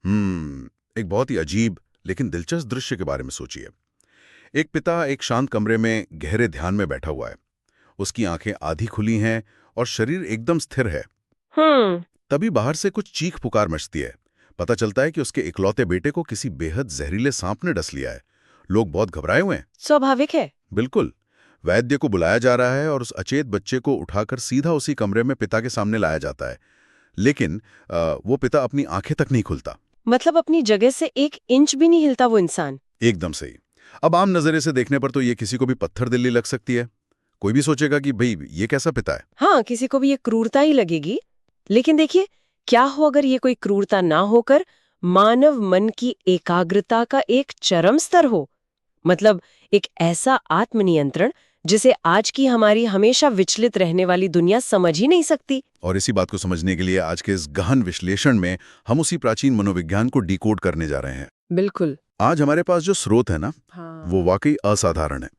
एक बहुत ही अजीब लेकिन दिलचस्प दृश्य के बारे में सोचिए। एक पिता एक शांत कमरे में गहरे ध्यान में बैठा हुआ है। उसकी आंखें आधी खुली हैं और शरीर एकदम स्थिर है। हम्म। तभी बाहर से कुछ चीख पुकार मचती है। पता चलता है कि उसके इकलौते बेटे को किसी बेहद जहरीले सांप ने डस लिया है। लोग बहुत घबराए हुए हैं। स्वाभाविक है। बिल्कुल। वैद्य को बुलाया जा रहा है और उस अचेत बच्चे को उठाकर सीधा उसी कमरे में पिता के सामने लाया जाता है। लेकिन वो पिता अपनी आंखें तक नहीं खुलता। मतलब अपनी जगह से 1 इंच भी नहीं हिलता वो इंसान। एकदम सही। अब आम नजरे से देखने पर तो ये किसी को भी पत्थर दिल्ली लग सकती है। कोई भी सोचेगा कि भाई ये कैसा पिता है। हाँ, किसी को भी ये क्रूरता ही लगेगी। लेकिन देखिए, क्या हो अगर ये कोई क्रूरता ना होकर मानव मन की एकाग्रता का एक चरम स्तर हो। मतलब एक ऐसा आत्मनियंत्रण जिसे आज की हमारी हमेशा विचलित रहने वाली दुनिया समझ ही नहीं सकती। और इसी बात को समझने के लिए आज के इस गहन विश्लेषण में हम उसी प्राचीन मनोविज्ञान को डिकोड करने जा रहे हैं। बिल्कुल। आज हमारे पास जो स्रोत है ना, हाँ। वो वाकई असाधारण है।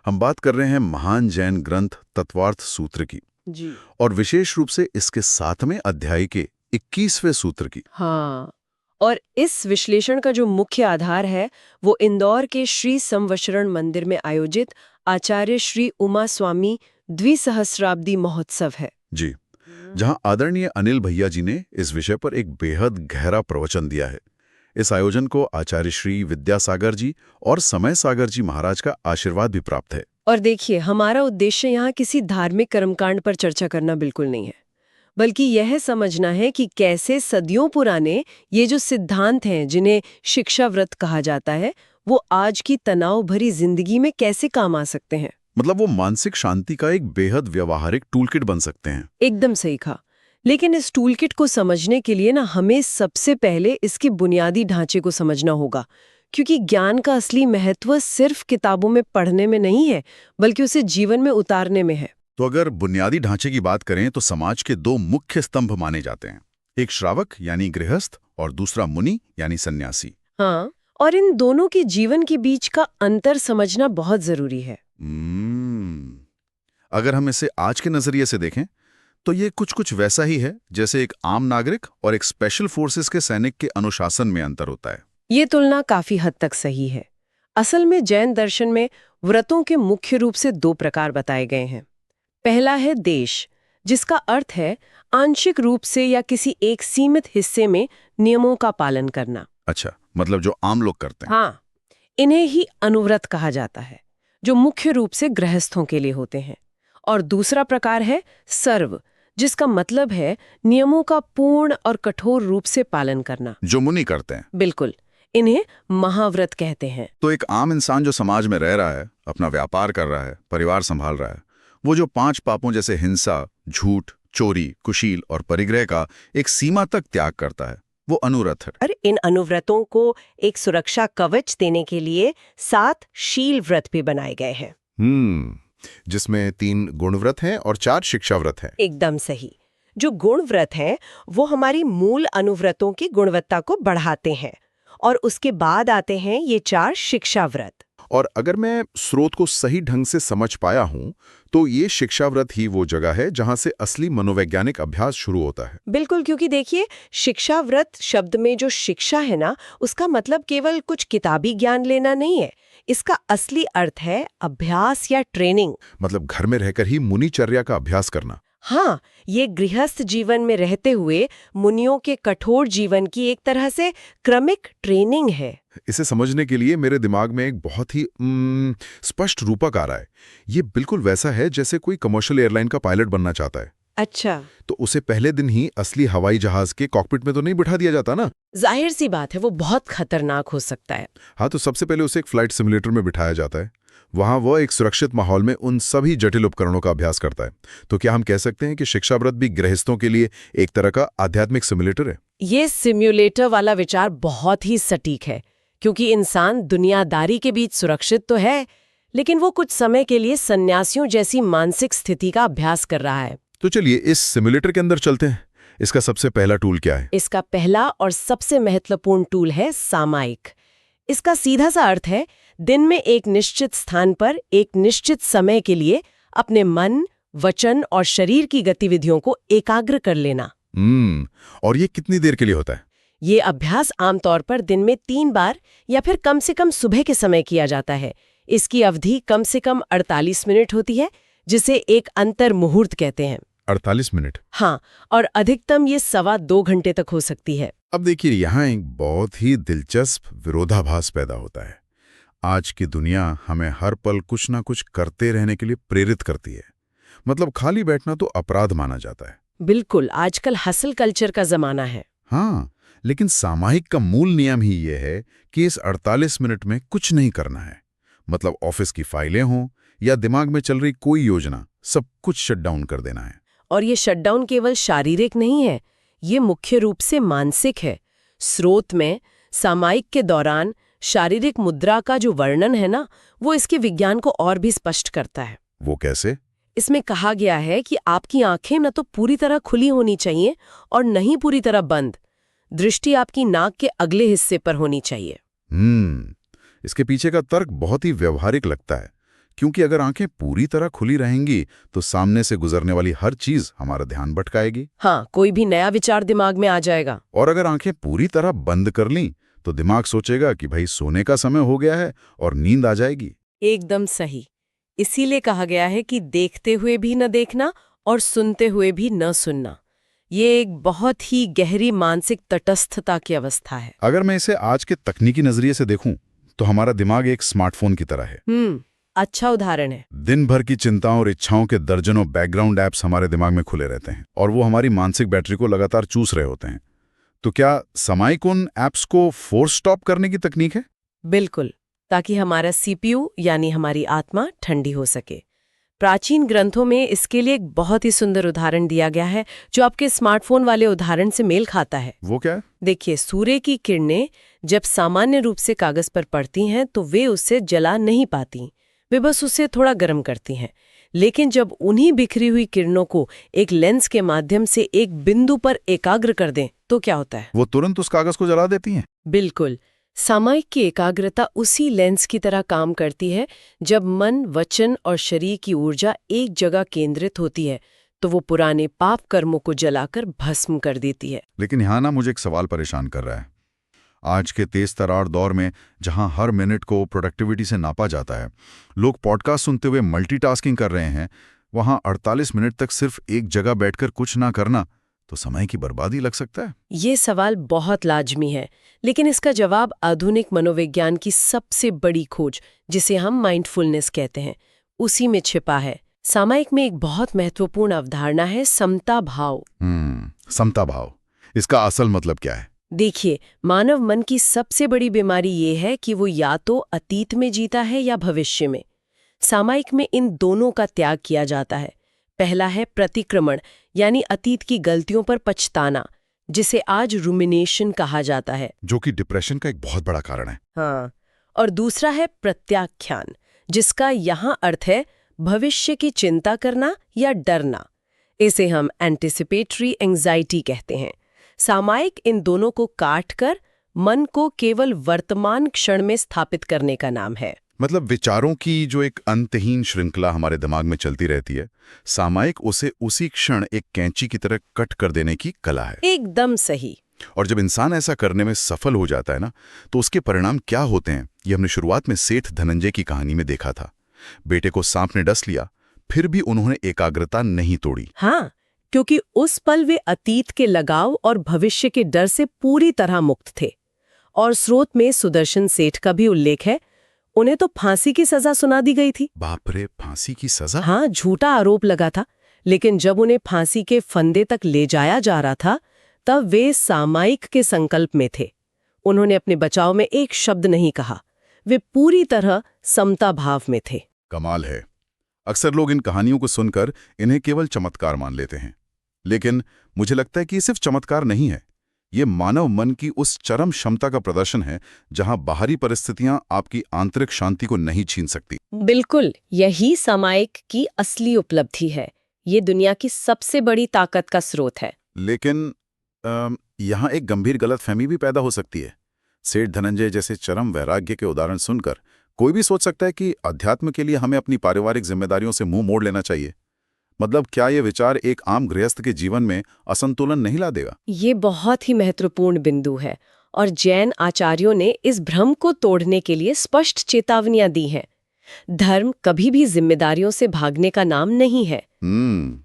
हम बात कर रहे हैं महान जैन ग्रंथ तत्वार्थ सूत्र की, जी। और विशेष रूप से इसके 7वें अध्याय के 21वें सूत्र की। हाँ, और इस विश्लेषण का जो मुख्य आधार है वो इंदौर के श्री संवशरण मंदिर में आयोजित आचार्य श्री उमा स्वामी द्विसहस्राब्दी महोत्सव है। जी, जहां आदरणीय अनिल भैया जी ने इस विषय पर एक बेहद गहरा प्रवचन दिया है। इस आयोजन को आचार्य श्री विद्यासागर जी और समय सागर जी महाराज का आशीर्वाद भी प्राप्त है। और देखिए, हमारा उद्देश्य यहाँ किसी धार्मिक कर्मकांड पर चर्चा करना बिल्कुल नहीं है, बल्कि यह समझना है कि कैसे सदियों पुराने ये जो सिद्धांत हैं जिन्हें शिक्षा व्रत कहा जाता है, वो आज की तनाव भरी जिंदगी में कैसे काम आ सकते हैं। मतलब वो मानसिक शांति का एक बेहद व्यवहारिक टूलकिट बन सकते हैं। एकदम सही कहा। लेकिन इस टूलकिट को समझने के लिए ना हमें सबसे पहले इसके बुनियादी ढांचे को समझना होगा, क्योंकि ज्ञान का असली महत्व सिर्फ किताबों में पढ़ने में नहीं है, बल्कि उसे जीवन में उतारने में है। तो अगर बुनियादी ढांचे की बात करें तो समाज के 2 मुख्य स्तंभ माने जाते हैं, एक श्रावक यानी गृहस्थ और दूसरा मुनि यानी सन्यासी। हाँ, और इन दोनों के जीवन के बीच का अंतर समझना बहुत जरूरी है। अगर हम इसे आज के नजरिए से देखें तो ये कुछ वैसा ही है जैसे एक आम नागरिक और एक स्पेशल फोर्सेस के सैनिक के अनुशासन में अंतर होता है। ये तुलना काफी हद तक सही है। असल में जैन दर्शन में व्रतों के मुख्य रूप से 2 प्रकार बताए गए हैं। पहला है देश, जिसका अर्थ है आंशिक रूप से या किसी एक सीमित हिस्से में नियमों का पालन करना। अच्छा, मतलब जो आम लोग करते हैं। हाँ, इन्हें ही अनुव्रत कहा जाता है, जो मुख्य रूप से गृहस्थों के लिए होते हैं। और दूसरा प्रकार है सर्व, जिसका मतलब है नियमों का पूर्ण और कठोर रूप से पालन करना, जो मुनि करते हैं। बिल्कुल, इन्हें महाव्रत कहते हैं। तो एक आम इंसान जो समाज में रह रहा है, अपना व्यापार कर रहा है, परिवार संभाल रहा है, वो जो 5 पापों जैसे हिंसा, झूठ, चोरी, कुशील और परिग्रह का एक सीमा तक त्याग करता है, वो अनुव्रत है। और इन अनुव्रतों को एक सुरक्षा कवच देने के लिए 7 शील व्रत भी बनाए गए हैं। जिसमें 3 गुणव्रत हैं और 4 शिक्षा व्रत हैं। एकदम सही। जो गुण व्रत हैं वो हमारी मूल अनुव्रतों की गुणवत्ता को बढ़ाते हैं, और उसके बाद आते हैं ये 4 शिक्षा व्रत। और अगर मैं स्रोत को सही ढंग से समझ पाया हूं तो ये शिक्षा व्रत ही वो जगह है जहां से असली मनोवैज्ञानिक अभ्यास शुरू होता है। बिल्कुल, क्योंकि देखिए, शिक्षा व्रत शब्द में जो शिक्षा है ना, उसका मतलब केवल कुछ किताबी ज्ञान लेना नहीं है। इसका असली अर्थ है अभ्यास या ट्रेनिंग। मतलब घर में रहकर ही मुनिचर्या का अभ्यास करना। हाँ, ये गृहस्थ जीवन में रहते हुए मुनियों के कठोर जीवन की एक तरह से क्रमिक ट्रेनिंग है। इसे समझने के लिए मेरे दिमाग में एक बहुत ही स्पष्ट रूपक आ रहा है। ये बिल्कुल वैसा है जैसे कोई कमर्शियल एयरलाइन का पायलट बनना चाहता है। अच्छा। तो उसे पहले दिन ही असली हवाई जहाज के कॉकपिट में तो नहीं बिठा दिया जाता ना। जाहिर सी बात है, वो बहुत खतरनाक हो सकता है। हाँ, तो सबसे पहले उसे एक फ्लाइट सिमुलेटर में बिठाया जाता है। वहां वो एक सुरक्षित माहौल में उन सभी जटिल उपकरणों का अभ्यास करता है। तो क्या हम कह सकते हैं कि शिक्षा व्रत भी गृहस्थों के लिए एक तरह का आध्यात्मिक सिमुलेटर है? ये सिम्युलेटर वाला विचार बहुत ही सटीक है, क्योंकि इंसान दुनियादारी के बीच सुरक्षित तो है, लेकिन वो कुछ समय के लिए सन्यासियों जैसी मानसिक स्थिति का अभ्यास कर रहा है। तो चलिए इस सिमुलेटर के अंदर चलते हैं। इसका सबसे पहला टूल क्या है? इसका पहला और सबसे महत्वपूर्ण टूल है सामायिक। इसका सीधा सा अर्थ है दिन में एक निश्चित स्थान पर एक निश्चित समय के लिए अपने मन, वचन और शरीर की गतिविधियों को एकाग्र कर लेना। और ये कितनी देर के लिए होता है? ये अभ्यास आमतौर पर दिन में 3 बार या फिर कम से कम सुबह के समय किया जाता है। इसकी अवधि कम से कम 48 मिनट होती है, जिसे एक अंतर मुहूर्त कहते हैं। 48 मिनट। हाँ, और अधिकतम ये 2.25 घंटे तक हो सकती है। अब देखिए, यहाँ एक बहुत ही दिलचस्प विरोधाभास पैदा होता है। आज की दुनिया हमें हर पल कुछ ना कुछ करते रहने के लिए प्रेरित करती है। मतलब खाली बैठना तो अपराध माना जाता है। बिल्कुल, आजकल हसल कल्चर का जमाना है। हाँ, लेकिन सामायिक का मूल नियम ही ये है कि इस 48 मिनट में कुछ नहीं करना है। मतलब ऑफिस की फाइलें हों या दिमाग में चल रही कोई योजना, सब कुछ शटडाउन कर देना है। और ये शटडाउन केवल शारीरिक नहीं है, ये मुख्य रूप से मानसिक है। स्रोत में सामायिक के दौरान शारीरिक मुद्रा का जो वर्णन है ना, वो इसके विज्ञान को और भी स्पष्ट करता है। वो कैसे? इसमें कहा गया है कि आपकी आंखें न तो पूरी तरह खुली होनी चाहिए और न ही पूरी तरह बंद। दृष्टि आपकी नाक के अगले हिस्से पर होनी चाहिए। इसके पीछे का तर्क बहुत ही व्यवहारिक लगता है, क्योंकि अगर आंखें पूरी तरह खुली रहेंगी तो सामने से गुजरने वाली हर चीज हमारा ध्यान भटकाएगी। हाँ, कोई भी नया विचार दिमाग में आ जाएगा। और अगर आंखें पूरी तरह बंद कर लीं तो दिमाग सोचेगा कि भाई सोने का समय हो गया है और नींद आ जाएगी। एकदम सही। इसीलिए कहा गया है कि देखते हुए भी न देखना और सुनते हुए भी न सुनना। ये एक बहुत ही गहरी मानसिक तटस्थता की अवस्था है। अगर मैं इसे आज के तकनीकी नजरिए से देखूं तो हमारा दिमाग एक स्मार्टफोन की तरह है। अच्छा उदाहरण है। दिन भर की चिंताओं और इच्छाओं के दर्जनों बैकग्राउंड ऐप्स हमारे दिमाग में खुले रहते हैं और वो हमारी मानसिक बैटरी को लगातार चूस रहे होते हैं। तो क्या सामायिक उन ऐप्स को फोर्स स्टॉप करने की तकनीक है? बिल्कुल, ताकि हमारा सीपीयू यानी हमारी आत्मा ठंडी हो सके। प्राचीन ग्रंथों में इसके लिए एक बहुत ही सुंदर उदाहरण दिया गया है, जो आपके स्मार्टफोन वाले उदाहरण से मेल खाता है। वो क्या है? देखिए, सूर्य की किरणें जब सामान्य रूप से कागज पर पड़ती हैं तो वे उससे जला नहीं पाती, वे बस उसे थोड़ा गर्म करती हैं। लेकिन जब उन्हीं बिखरी हुई किरणों को एक लेंस के माध्यम से एक बिंदु पर एकाग्र कर दें तो क्या होता है? वो तुरंत उस कागज को जला देती हैं। बिल्कुल। सामायिक की एकाग्रता उसी लेंस की तरह काम करती है। जब मन, वचन और शरीर की ऊर्जा एक जगह केंद्रित होती है तो वो पुराने पाप कर्मों को जलाकर भस्म कर देती है। लेकिन यहाँ ना मुझे एक सवाल परेशान कर रहा है। आज के तेज तरार दौर में जहां हर मिनट को प्रोडक्टिविटी से नापा जाता है, लोग पॉडकास्ट सुनते हुए मल्टीटास्किंग कर रहे हैं, वहां 48 मिनट तक सिर्फ एक जगह बैठकर कुछ ना करना तो समय की बर्बादी लग सकता है। ये सवाल बहुत लाजमी है, लेकिन इसका जवाब आधुनिक मनोविज्ञान की सबसे बड़ी खोज, जिसे हम माइंडफुलनेस कहते हैं, उसी में छिपा है। सामायिक में एक बहुत महत्वपूर्ण अवधारणा है समता भाव। समता भाव, इसका असल मतलब क्या है? देखिए, मानव मन की सबसे बड़ी बीमारी ये है कि वो या तो अतीत में जीता है या भविष्य में। सामायिक में इन दोनों का त्याग किया जाता है। पहला है प्रतिक्रमण, यानी अतीत की गलतियों पर पछताना, जिसे आज रुमिनेशन कहा जाता है, जो कि डिप्रेशन का एक बहुत बड़ा कारण है। हाँ। और दूसरा है प्रत्याख्यान, जिसका यहाँ अर्थ है भविष्य की चिंता करना या डरना। इसे हम एंटिसिपेटरी एंजाइटी कहते हैं। सामायिक इन दोनों को काटकर मन को केवल वर्तमान क्षण में स्थापित करने का नाम है। मतलब विचारों की जो एक अंतहीन श्रृंखला हमारे दिमाग में चलती रहती है, सामायिक उसे उसी क्षण एक कैंची की तरह कट कर देने की कला है। एकदम सही। और जब इंसान ऐसा करने में सफल हो जाता है ना, तो उसके परिणाम क्या होते हैं, ये हमने शुरुआत में सेठ धनंजय की कहानी में देखा था। बेटे को सांप ने डस लिया, फिर भी उन्होंने एकाग्रता नहीं तोड़ी। हाँ, क्योंकि उस पल वे अतीत के लगाव और भविष्य के डर से पूरी तरह मुक्त थे। और स्रोत में सुदर्शन सेठ का भी उल्लेख है। उन्हें तो फांसी की सजा सुना दी गई थी। बाप रे, फांसी की सजा? हाँ, झूठा आरोप लगा था। लेकिन जब उन्हें फांसी के फंदे तक ले जाया जा रहा था, तब वे सामायिक के संकल्प में थे। उन्होंने अपने बचाव में एक शब्द नहीं कहा। वे पूरी तरह समता भाव में थे। कमाल है। अक्सर लोग इन कहानियों को सुनकर इन्हें केवल चमत्कार मान लेते हैं, लेकिन मुझे लगता है कि ये सिर्फ चमत्कार नहीं है। ये मानव मन की उस चरम क्षमता का प्रदर्शन है जहां बाहरी परिस्थितियां आपकी आंतरिक शांति को नहीं छीन सकती। बिल्कुल, यही सामायिक की असली उपलब्धि है। ये दुनिया की सबसे बड़ी ताकत का स्रोत है। लेकिन यहाँ एक गंभीर गलतफहमी भी पैदा हो सकती है। सेठ धनंजय जैसे चरम वैराग्य के उदाहरण सुनकर कोई भी सोच सकता है कि अध्यात्म के लिए हमें अपनी पारिवारिक जिम्मेदारियों से मुंह मोड़ लेना चाहिए। मतलब क्या ये विचार एक आम गृहस्थ के जीवन में असंतुलन नहीं ला देगा? ये बहुत ही महत्वपूर्ण बिंदु है और जैन आचार्यों ने इस भ्रम को तोड़ने के लिए स्पष्ट चेतावनियां दी हैं। धर्म कभी भी जिम्मेदारियों से भागने का नाम नहीं है।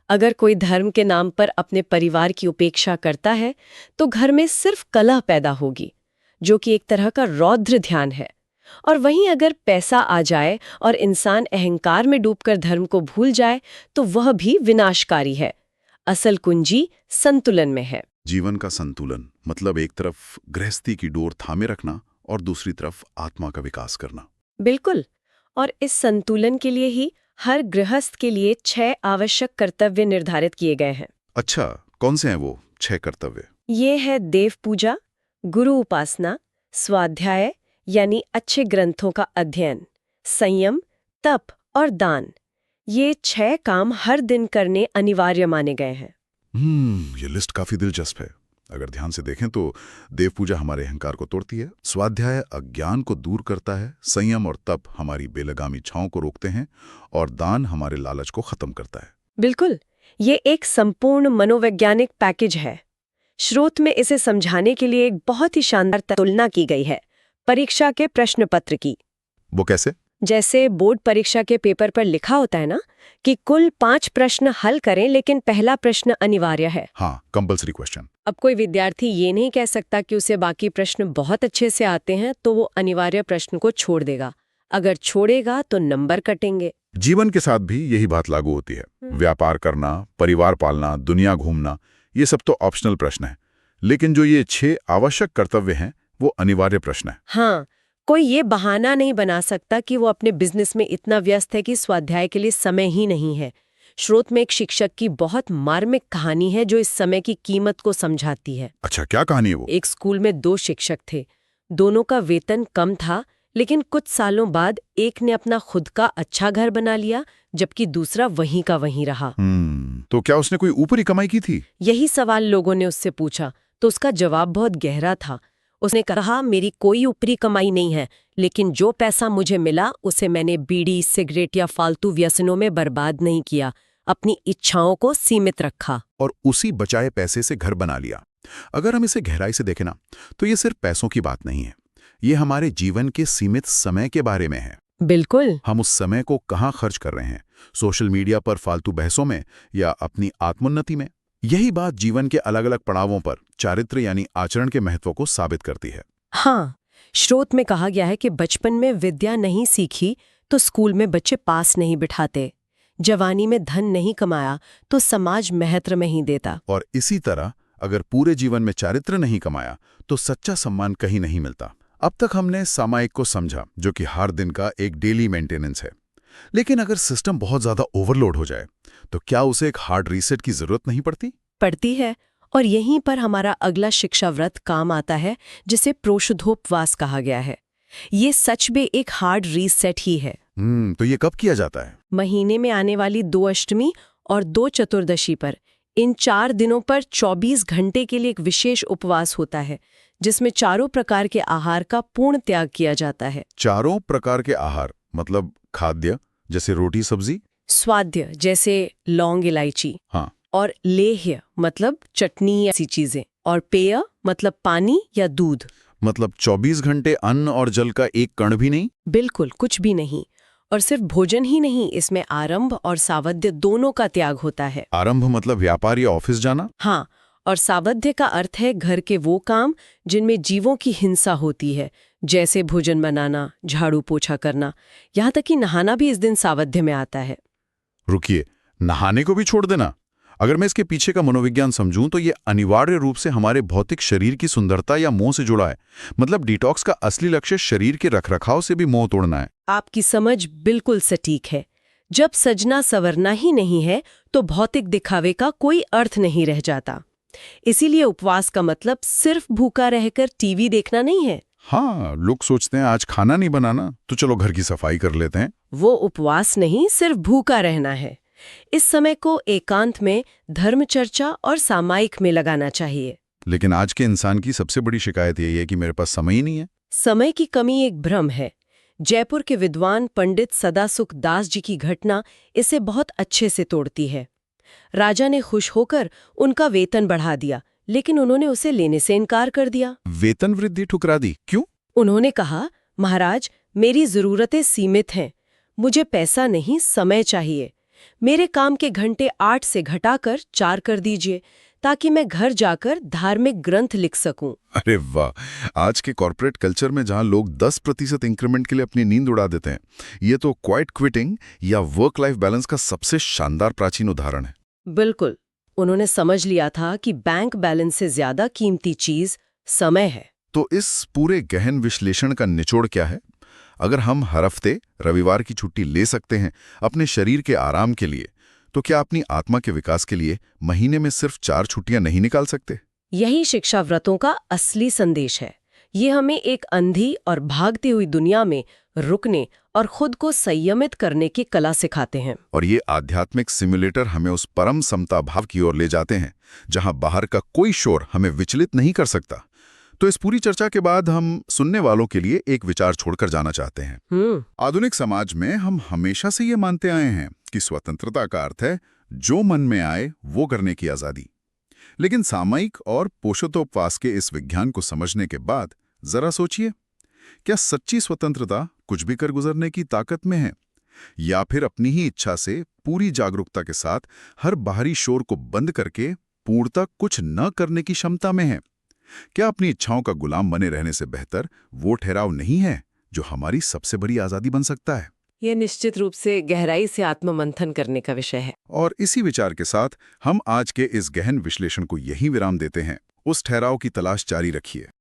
अगर कोई धर्म के नाम पर अपने परिवार की उपेक्षा करता है तो घर में सिर्फ कलह पैदा होगी, जो कि एक तरह का रौद्र ध्यान है। और वहीं अगर पैसा आ जाए और इंसान अहंकार में डूबकर धर्म को भूल जाए तो वह भी विनाशकारी है। असल कुंजी संतुलन में है। जीवन का संतुलन मतलब एक तरफ गृहस्थी की डोर थामे रखना और दूसरी तरफ आत्मा का विकास करना। बिल्कुल। और इस संतुलन के लिए ही हर गृहस्थ के लिए 6 आवश्यक कर्तव्य निर्धारित किए गए हैं। अच्छा, कौन से हैं वो 6 कर्तव्य? ये है देव पूजा, गुरु उपासना, स्वाध्याय यानी अच्छे ग्रंथों का अध्ययन, संयम, तप और दान। ये 6 काम हर दिन करने अनिवार्य माने गए हैं। ये लिस्ट काफी दिलचस्प है। अगर ध्यान से देखें तो देव पूजा हमारे अहंकार को तोड़ती है, स्वाध्याय अज्ञान को दूर करता है, संयम और तप हमारी बेलगामी इच्छाओं को रोकते हैं और दान हमारे लालच को खत्म करता है। बिल्कुल, ये एक संपूर्ण मनोवैज्ञानिक पैकेज है। स्रोत में इसे समझाने के लिए एक बहुत ही शानदार तुलना की गई है परीक्षा के प्रश्न पत्र की। वो कैसे? जैसे बोर्ड परीक्षा के पेपर पर लिखा होता है ना कि कुल 5 प्रश्न हल करें, लेकिन पहला प्रश्न अनिवार्य है। हाँ, कंपल्सरी क्वेश्चन। अब कोई विद्यार्थी ये नहीं कह सकता कि उसे बाकी प्रश्न बहुत अच्छे से आते हैं तो वो अनिवार्य प्रश्न को छोड़ देगा। अगर छोड़ेगा तो नंबर कटेंगे। जीवन के साथ भी यही बात लागू होती है। व्यापार करना, परिवार पालना, दुनिया घूमना, ये सब तो ऑप्शनल प्रश्न है, लेकिन जो ये 6 आवश्यक कर्तव्य हैं वो अनिवार्य प्रश्न है। हाँ, कोई ये बहाना नहीं बना सकता कि वो अपने बिजनेस में इतना व्यस्त है कि स्वाध्याय के लिए समय ही नहीं है। स्रोत में एक शिक्षक की बहुत मार्मिक कहानी है जो इस समय की कीमत को समझाती है। अच्छा, क्या कहानी है वो? एक स्कूल में 2 शिक्षक थे। दोनों का वेतन कम था, लेकिन कुछ सालों बाद एक ने अपना खुद का अच्छा घर बना लिया, जबकि दूसरा वहीं का वहीं रहा। तो क्या उसने कोई ऊपरी कमाई की थी? यही सवाल लोगों ने उससे पूछा, तो उसका जवाब बहुत गहरा था। उसने कहा, मेरी कोई ऊपरी कमाई नहीं है, लेकिन जो पैसा मुझे मिला उसे मैंने बीड़ी, सिगरेट या फालतू व्यसनों में बर्बाद नहीं किया, अपनी इच्छाओं को सीमित रखा। और उसी बचाए पैसे से घर बना लिया। अगर हम इसे गहराई से देखें ना, तो ये सिर्फ पैसों की बात नहीं है, ये हमारे जीवन के सीमित समय के बारे में है। बिल्कुल। हम उस समय को कहाँ खर्च कर रहे हैं, सोशल मीडिया पर फालतू बहसों में या अपनी आत्मोन्नति में? यही बात जीवन के अलग अलग पड़ावों पर चारित्र यानी आचरण के महत्व को साबित करती है। हाँ, स्रोत में कहा गया है कि बचपन में विद्या नहीं सीखी तो स्कूल में बच्चे पास नहीं बिठाते, जवानी में धन नहीं कमाया तो समाज महत्व नहीं देता। और इसी तरह अगर पूरे जीवन में चारित्र नहीं कमाया तो सच्चा सम्मान कहीं नहीं मिलता। अब तक हमने सामायिक को समझा, जो कि हर दिन का एक डेली मेंटेनेंस है। लेकिन अगर सिस्टम बहुत ज्यादा ओवरलोड हो जाए तो क्या उसे एक हार्ड रीसेट की जरूरत नहीं पड़ती? पड़ती है। और यहीं पर हमारा अगला शिक्षा व्रत काम आता है, जिसे प्रोषधोपवास कहा गया है। ये सच में एक हार्ड रीसेट ही है। तो ये कब किया जाता है? महीने में आने वाली 2 अष्टमी और 2 चतुर्दशी पर, इन 4 दिनों पर 24 घंटे के लिए एक विशेष उपवास होता है, जिसमें चारों प्रकार के आहार का पूर्ण त्याग किया जाता है। चारों प्रकार के आहार मतलब खाद्य जैसे रोटी सब्जी, स्वाद्य जैसे लौंग इलायची, हाँ, और लेह्य मतलब चटनी ऐसी चीजें, और पेय मतलब पानी या दूध। मतलब 24 घंटे अन्न और जल का एक कण भी नहीं? बिल्कुल कुछ भी नहीं। और सिर्फ भोजन ही नहीं, इसमें आरंभ और सावध्य दोनों का त्याग होता है। आरंभ मतलब व्यापार या ऑफिस जाना? हाँ, और सावध्य का अर्थ है घर के वो काम जिनमें जीवों की हिंसा होती है, जैसे भोजन बनाना, झाड़ू पोछा करना, यहाँ तक कि नहाना भी इस दिन सावध्य में आता है। रुकिए, नहाने को भी छोड़ देना? अगर मैं इसके पीछे का मनोविज्ञान समझूं तो ये अनिवार्य रूप से हमारे भौतिक शरीर की सुंदरता या मोह से जुड़ा है। मतलब डिटॉक्स का असली लक्ष्य शरीर के रखरखाव से भी मोह तोड़ना है। आपकी समझ बिल्कुल सटीक है। जब सजना संवरना ही नहीं है तो भौतिक दिखावे का कोई अर्थ नहीं रह जाता। इसीलिए उपवास का मतलब सिर्फ भूखा रहकर टीवी देखना नहीं है। हाँ, लोग सोचते हैं आज खाना नहीं बनाना तो चलो घर की सफाई कर लेते हैं। वो उपवास नहीं, सिर्फ भूखा रहना है। इस समय को एकांत में, धर्म चर्चा और सामायिक में लगाना चाहिए। लेकिन आज के इंसान की सबसे बड़ी शिकायत यही है कि मेरे पास समय ही नहीं है। समय की कमी एक भ्रम है। जयपुर के विद्वान पंडित सदासुख दास जी की घटना इसे बहुत अच्छे से तोड़ती है। राजा ने खुश होकर उनका वेतन बढ़ा दिया, लेकिन उन्होंने उसे लेने से इनकार कर दिया। वेतन वृद्धि ठुकरा दी, क्यों? उन्होंने कहा, महाराज, मेरी जरूरतें सीमित हैं। मुझे पैसा नहीं, समय चाहिए। मेरे काम के घंटे 8 से घटाकर 4 कर दीजिए, ताकि मैं घर जाकर धार्मिक ग्रंथ लिख सकूं। अरे वाह, आज के कॉर्पोरेट कल्चर में जहां लोग 10% इंक्रीमेंट के लिए अपनी नींद उड़ा देते हैं, ये तो क्वाइट क्विटिंग या वर्क लाइफ बैलेंस का सबसे शानदार प्राचीन उदाहरण है। बिल्कुल, उन्होंने समझ लिया था कि बैंक बैलेंस से ज्यादा कीमती चीज समय है। तो इस पूरे गहन विश्लेषण का निचोड़ क्या है? अगर हम हर हफ्ते रविवार की छुट्टी ले सकते हैं अपने शरीर के आराम के लिए, तो क्या अपनी आत्मा के विकास के लिए महीने में सिर्फ 4 छुट्टियां नहीं निकाल सकते? यही शिक्षा व्रतों का असली संदेश है। ये हमें एक अंधी और भागती हुई दुनिया में रुकने और खुद को संयमित करने की कला सिखाते हैं। और ये आध्यात्मिक सिम्युलेटर हमें उस परम समता भाव की ओर ले जाते हैं जहां बाहर का कोई शोर हमें विचलित नहीं कर सकता। तो इस पूरी चर्चा के बाद हम सुनने वालों के लिए एक विचार छोड़कर जाना चाहते हैं। आधुनिक समाज में हम हमेशा से ये मानते आए हैं कि स्वतंत्रता का अर्थ है जो मन में आए वो करने की आजादी। लेकिन सामयिक और पोषकोपवास के इस विज्ञान को समझने के बाद जरा सोचिए, क्या सच्ची स्वतंत्रता कुछ भी कर गुजरने की ताकत में है, या फिर अपनी ही इच्छा से पूरी जागरूकता के साथ हर बाहरी शोर को बंद करके पूर्णतः कुछ न करने की क्षमता में है? क्या अपनी इच्छाओं का गुलाम बने रहने से बेहतर वो ठहराव नहीं है जो हमारी सबसे बड़ी आजादी बन सकता है? यह निश्चित रूप से गहराई से आत्ममंथन करने का विषय है। और इसी विचार के साथ हम आज के इस गहन विश्लेषण को यहीं विराम देते हैं। उस ठहराव की तलाश जारी रखिए।